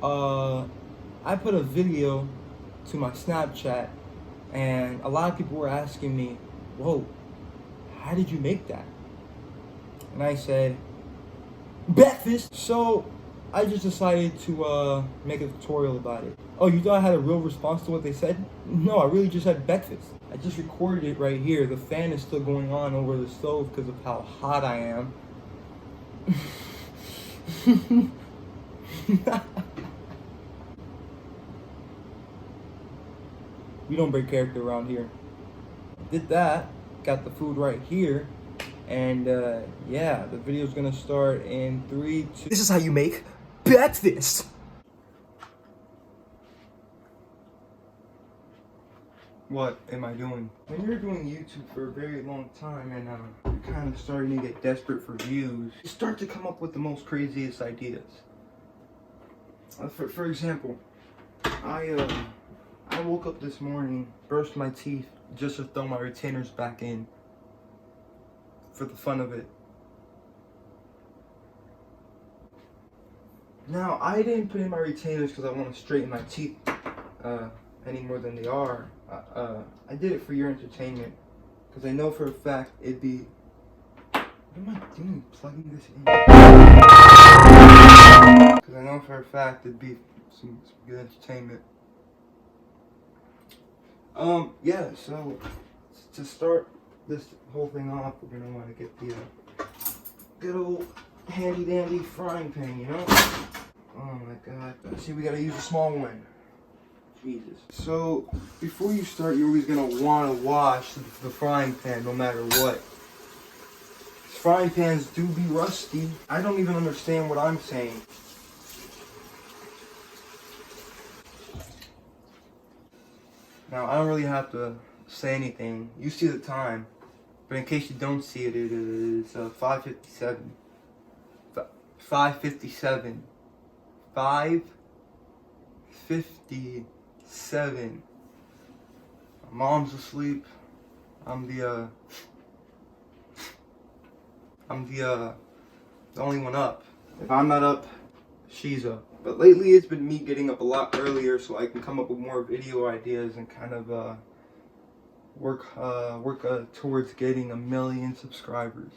I put a video to my Snapchat, and a lot of people were asking me, whoa, how did you make that? And I said, breakfast. So I just decided to make a tutorial about it. Oh, you thought I had a real response to what they said? No, I really just had breakfast. I just recorded it right here. The fan is still going on over the stove because of how hot I am. We don't break character around here. Did that, got the food right here, and yeah, the video's gonna start in 3, 2. This is how you make breakfast. What am I doing? When you're doing YouTube for a very long time and you're kind of starting to get desperate for views, you start to come up with the most craziest ideas. For example, I woke up this morning, brushed my teeth just to throw my retainers back in for the fun of it. Now, I didn't put in my retainers because I want to straighten my teeth any more than they are. I did it for your entertainment because I know for a fact it'd be... What am I doing plugging this in? Because I know for a fact it'd be some good entertainment. Yeah, so to start this whole thing off, we're gonna want to get the good old handy dandy frying pan, you know? Oh my god. See, we gotta use a small one. Jesus. So, before you start, you're always gonna want to wash the frying pan no matter what. Frying pans do be rusty. I don't even understand what I'm saying. Now, I don't really have to say anything. You see the time. But in case you don't see it, it is 5:57. 5:57. 5:57. My mom's asleep. I'm the only one up. If I'm not up, she's up. But lately it's been me getting up a lot earlier so I can come up with more video ideas and kind of work towards getting 1 million subscribers.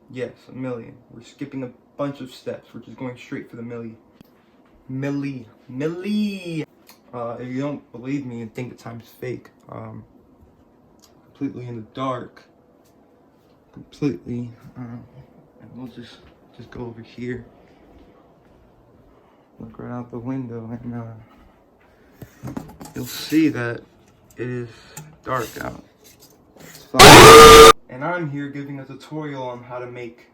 Yes, 1 million. We're skipping a bunch of steps. We're just going straight for the milli. If you don't believe me and think the time's fake, completely in the dark. Completely. And we'll just go over here. Look right out the window and you'll see that it is dark out. It's fine. And I'm here giving a tutorial on how to make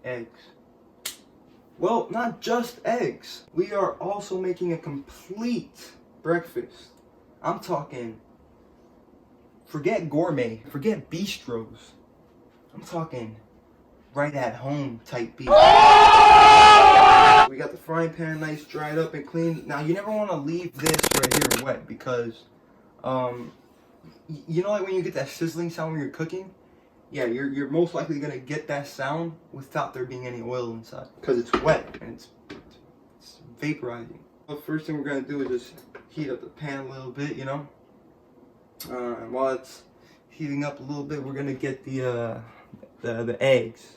eggs. Well, not just eggs. We are also making a complete breakfast. I'm talking, forget gourmet, forget bistros. I'm talking right at home type beef. We got the frying pan nice, dried up and clean. Now you never want to leave this right here wet because, you know, like when you get that sizzling sound when you're cooking. Yeah, you're most likely gonna get that sound without there being any oil inside because it's wet and it's vaporizing. The first thing we're gonna do is just heat up the pan a little bit, you know. And while it's heating up a little bit, we're gonna get the eggs.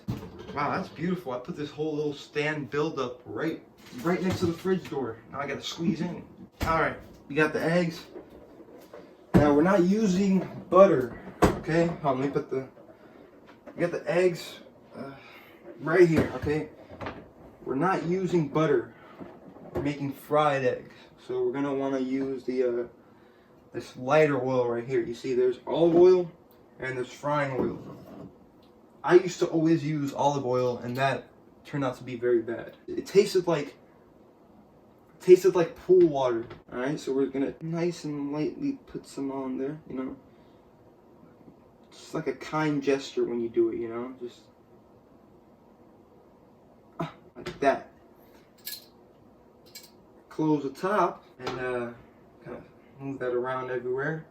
Wow, that's beautiful. I put this whole little stand build-up right next to the fridge door. Now I gotta squeeze in. Alright, we got the eggs. Now we're not using butter, okay? Hold on, let me put we got the eggs right here, okay? We're not using butter. We're making fried eggs. So we're gonna wanna use this lighter oil right here. You see there's olive oil and there's frying oil. I used to always use olive oil, and that turned out to be very bad. It tasted like pool water. All right, so we're gonna nice and lightly put some on there, you know. Just like a kind gesture when you do it, you know, just like that. Close the top and kind of move that around everywhere.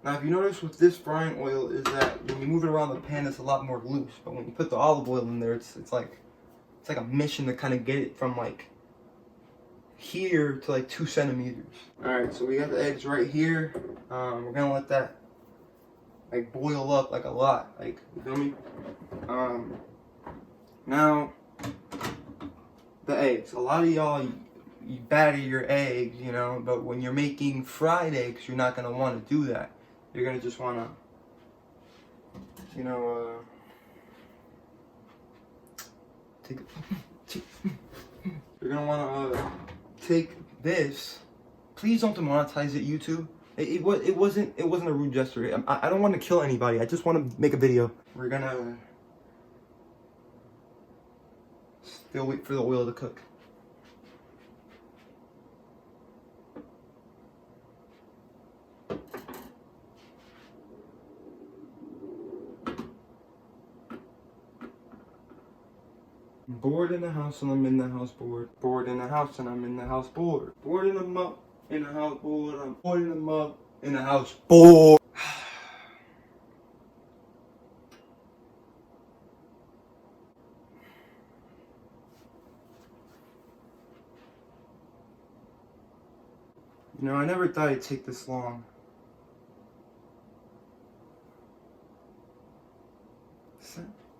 Now, if you notice with this frying oil is that when you move it around the pan, it's a lot more loose. But when you put the olive oil in there, it's like a mission to kind of get it from like here to like 2 centimeters. Alright, so we got the eggs right here. We're gonna let that like boil up like a lot, like, you feel me? Now the eggs. A lot of y'all, you batter your eggs, you know, but when you're making fried eggs, you're not gonna want to do that. You're gonna just wanna, you know, you're gonna wanna take this. Please don't demonetize it, YouTube. It wasn't a rude gesture. I don't want to kill anybody. I just want to make a video. We're gonna still wait for the oil to cook. I'm bored in the house and I'm in the house bored. Bored in the house and I'm in the house bored. Bored in the up in the house bored. I'm bored in the up in the house bored. You know, I never thought it'd take this long.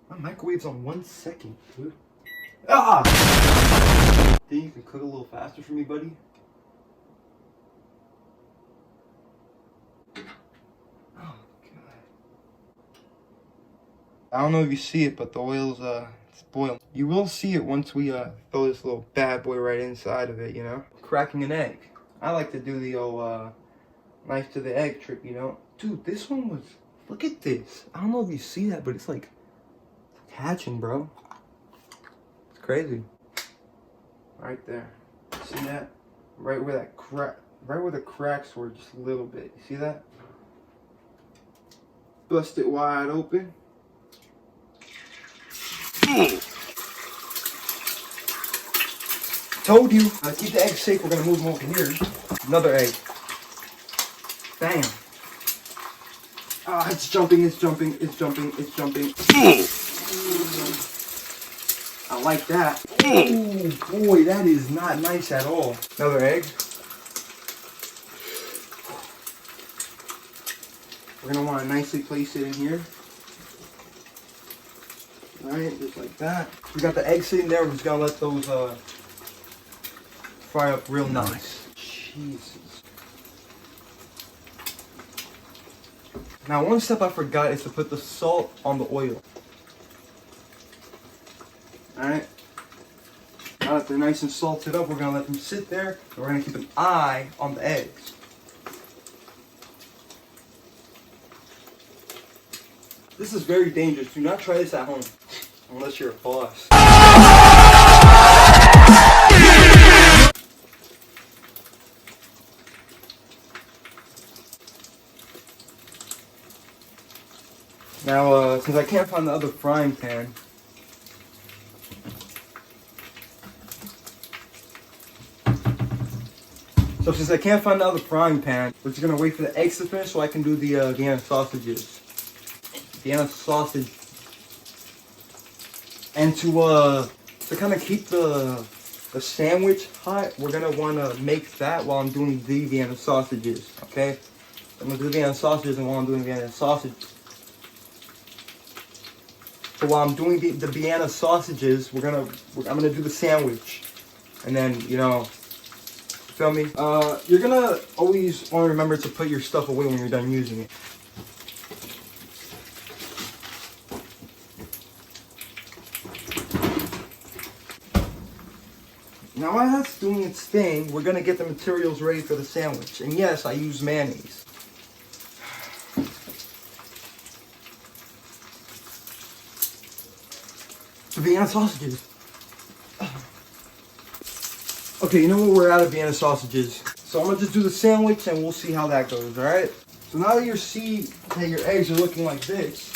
My microwave's on 1 second, dude. Ah! Think you can cook a little faster for me, buddy? Oh, God. I don't know if you see it, but the oil's, it's boiling. You will see it once we, throw this little bad boy right inside of it, you know? Cracking an egg. I like to do the old, knife to the egg trick, you know? Dude, this one was, look at this. I don't know if you see that, but it's like hatching, bro. It's crazy. Right there. See that? Right where that crack, right where the cracks were, just a little bit. You see that? Bust it wide open. Told you. Keep the eggs safe. We're gonna move them over here. Another egg. Bam. Ah, it's jumping. It's jumping. It's jumping. It's jumping. I like that. Oh boy, that is not nice at all. Another egg. We're gonna want to nicely place it in here. Alright, just like that. We got the eggs sitting there. We're just gonna let those fry up real nice. Jesus. Now, one step I forgot is to put the salt on the oil. Alright. Now that they're nice and salted up, we're going to let them sit there. And we're going to keep an eye on the eggs. This is very dangerous. Do not try this at home. Unless you're a boss. Now, since I can't find the other frying pan, we're just gonna wait for the eggs to finish so I can do the Vienna sausages. Vienna sausage. And to kind of keep the sandwich hot, we're gonna wanna make that while I'm doing the Vienna sausages. Okay, I'm gonna do the Vienna sausages, and while I'm doing the Vienna sausage. So while I'm doing the Vienna sausages, I'm gonna do the sandwich, and then, you know, feel me? You're gonna always want to remember to put your stuff away when you're done using it. Now while that's doing its thing, we're gonna get the materials ready for the sandwich. And yes, I use mayonnaise. The Vienna sausages. Okay, you know what? We're out of Vienna sausages. So I'm gonna just do the sandwich and we'll see how that goes, alright? So now that your eggs are looking like this,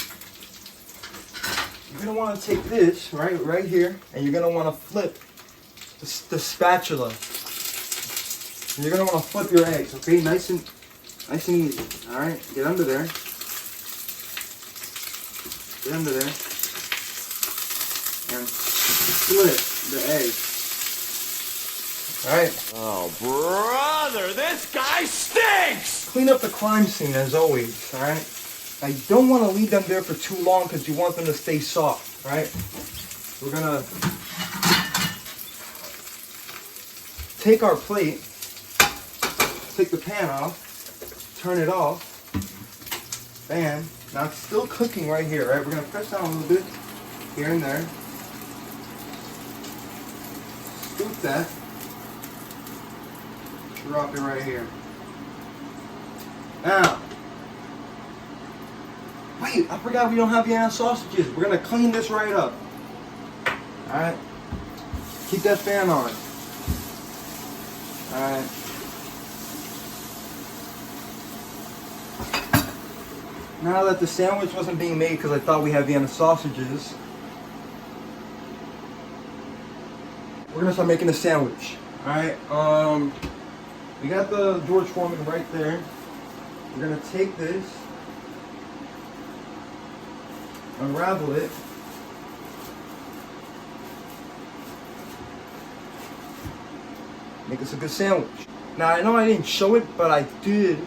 you're gonna wanna take this, right here, and you're gonna wanna flip the spatula. And you're gonna wanna flip your eggs, okay? Nice and easy, alright? Get under there. Get under there. And flip the egg. Alright? Oh, brother, this guy stinks! Clean up the crime scene as always, alright? Now you don't want to leave them there for too long because you want them to stay soft, alright? We're gonna take our plate, take the pan off, turn it off, bam. Now it's still cooking right here, right? We're gonna press down a little bit here and there. Scoop that. Drop it right here. Now, wait, I forgot we don't have Vienna sausages. We're gonna clean this right up. Alright? Keep that fan on. Alright. Now that the sandwich wasn't being made because I thought we had Vienna sausages, we're gonna start making the sandwich. Alright, we got the George Foreman right there. We're gonna take this, unravel it, make us a good sandwich. Now I know I didn't show it, but I did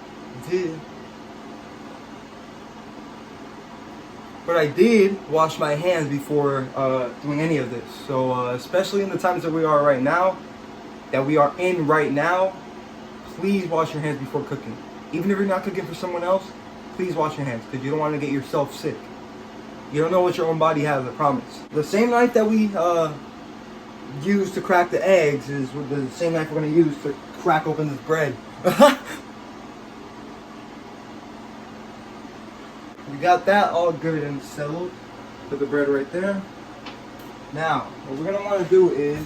wash my hands before doing any of this. So especially in the times that we are right now, please wash your hands before cooking. Even if you're not cooking for someone else, please wash your hands because you don't want to get yourself sick. You don't know what your own body has, I promise. The same knife that we use to crack the eggs is the same knife we're going to use to crack open this bread. We got that all good and settled. Put the bread right there. Now, what we're going to want to do is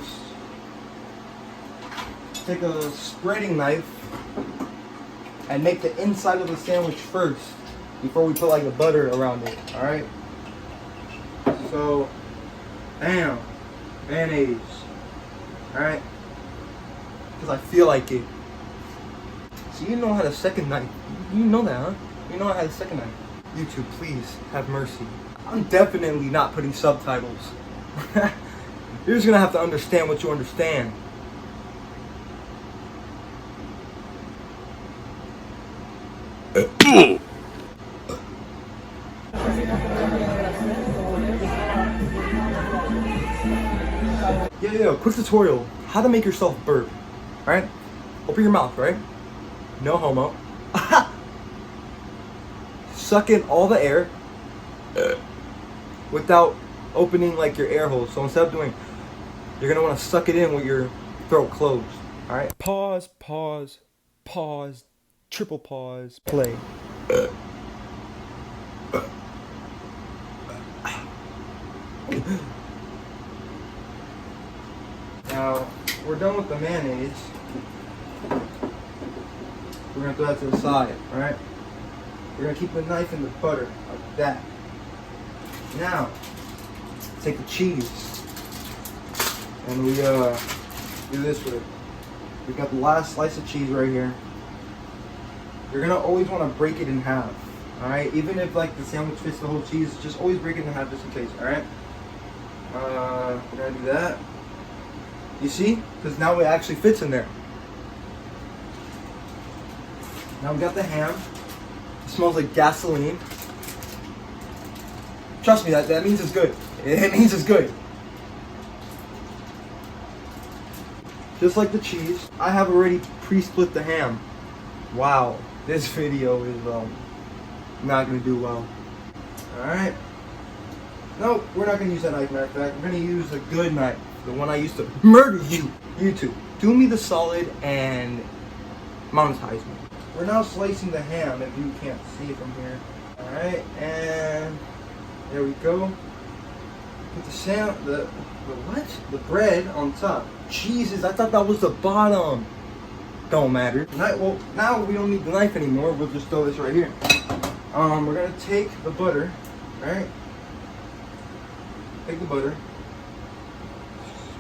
take a spreading knife and make the inside of the sandwich first before we put like the butter around it. Alright? So, bam. Mayonnaise. Alright? Because I feel like it. So you know I had a second knife. You know that, huh? You know I had a second knife. YouTube, please have mercy. I'm definitely not putting subtitles. You're just gonna have to understand what you understand. Yeah, quick tutorial. How to make yourself burp. Alright? Open your mouth, right? No homo. Suck in all the air without opening like your air holes. So instead of doing, you're gonna want to suck it in with your throat closed. Alright? Pause, pause, pause, triple pause, play. Now, we're done with the mayonnaise. We're gonna throw that to the side, alright? We're gonna keep the knife in the butter, like that. Now, take the cheese. And we do this with it. We got the last slice of cheese right here. You're gonna always wanna break it in half. Alright? Even if like the sandwich fits the whole cheese, just always break it in half just in case, alright? We're gonna do that. You see? Because now it actually fits in there. Now we got the ham. It smells like gasoline. Trust me, that means it's good. It means it's good. Just like the cheese, I have already pre-split the ham. Wow, this video is not gonna do well. Alright. Nope, we're not gonna use that knife, matter of fact. We're gonna use a good knife. The one I used to murder you. YouTube, do me the solid and monetize me. We're now slicing the ham, if you can't see it from here. Alright, and there we go. Put the bread on top. Jesus, I thought that was the bottom. Don't matter. Well, now we don't need the knife anymore. We'll just throw this right here. We're gonna take the butter, right? Take the butter,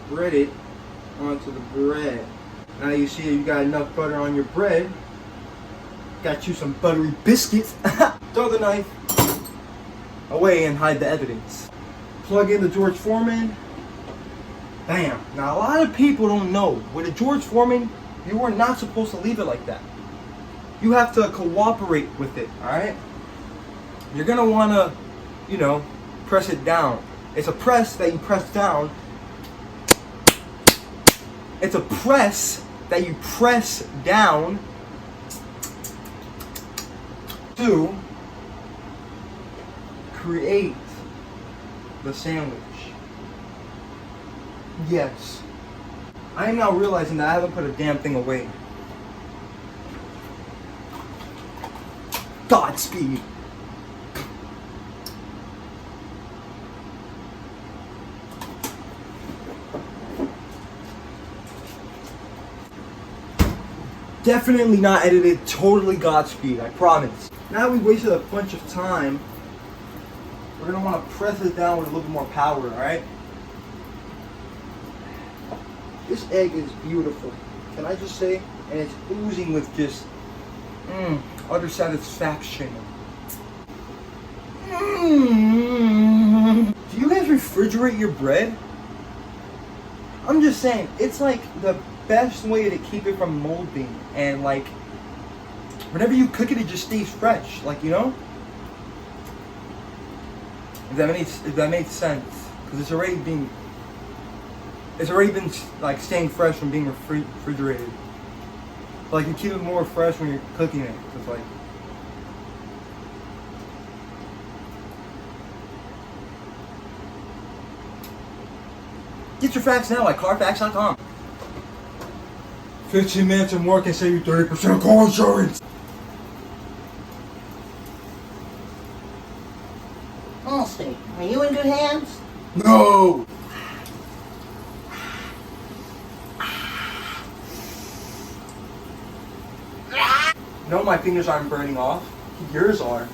spread it onto the bread. Now you see you got enough butter on your bread. Got you some buttery biscuits. Throw the knife away and hide the evidence. Plug in the George Foreman. Bam. Now a lot of people don't know, with a George Foreman, you are not supposed to leave it like that. You have to cooperate with it, alright? You're gonna wanna, you know, press it down. It's a press that you press down. It's a press that you press down to create the sandwich. Yes. I am now realizing that I haven't put a damn thing away. Godspeed. Definitely not edited, totally Godspeed, I promise. Now we wasted a bunch of time. We're gonna wanna press it down with a little bit more power, alright? This egg is beautiful. Can I just say? And it's oozing with just utter satisfaction. Do you guys refrigerate your bread? I'm just saying, it's like the best way to keep it from molding, and like whenever you cook it, it just stays fresh, like, you know, if that makes sense, because it's already been like staying fresh from being refrigerated. Like, you keep it more fresh when you're cooking it. It's like, get your facts now at carfacts.com. 15 minutes or more can save you 30% car insurance. Allstate, are you in good hands? No. No, my fingers aren't burning off. Yours are.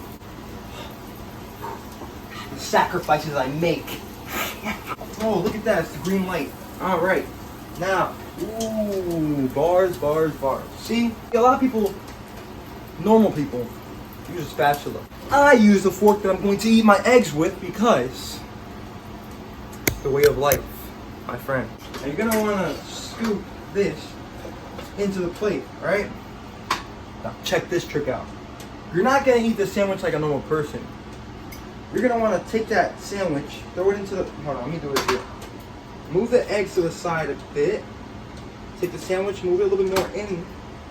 The sacrifices I make. Oh, look at that. It's the green light. Alright. Now. Ooh. Bars, bars, bars. See? A lot of people, normal people, use a spatula. I use the fork that I'm going to eat my eggs with because it's the way of life, my friend. Now you're going to want to scoop this into the plate, right? Now check this trick out. You're not going to eat the sandwich like a normal person. You're going to want to take that sandwich, throw it into the... Hold on, let me do it here. Move the eggs to the side a bit. Take the sandwich, move it a little bit more into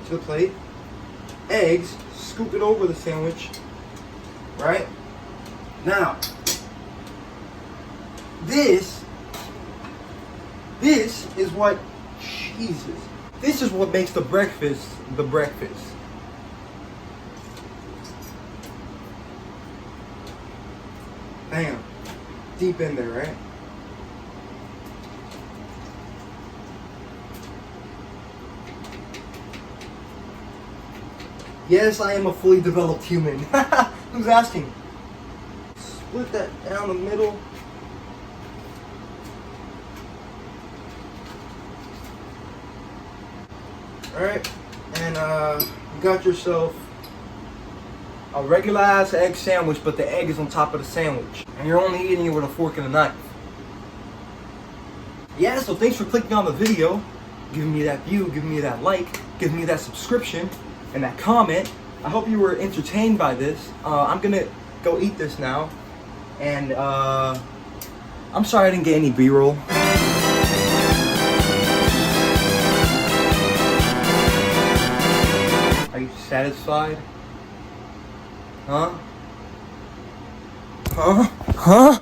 the plate. Eggs, scoop it over the sandwich. Right? Now, this is what... Jesus. This is what makes the breakfast the breakfast. Bam. Deep in there, right? Yes, I am a fully developed human. Who's asking? Split that down the middle. Alright, and you got yourself a regular ass egg sandwich, but the egg is on top of the sandwich. And you're only eating it with a fork and a knife. Yeah, so thanks for clicking on the video, giving me that view, giving me that like, giving me that subscription, and that comment. I hope you were entertained by this. I'm gonna go eat this now. And I'm sorry I didn't get any B-roll. Are you satisfied? Huh? Huh? Huh?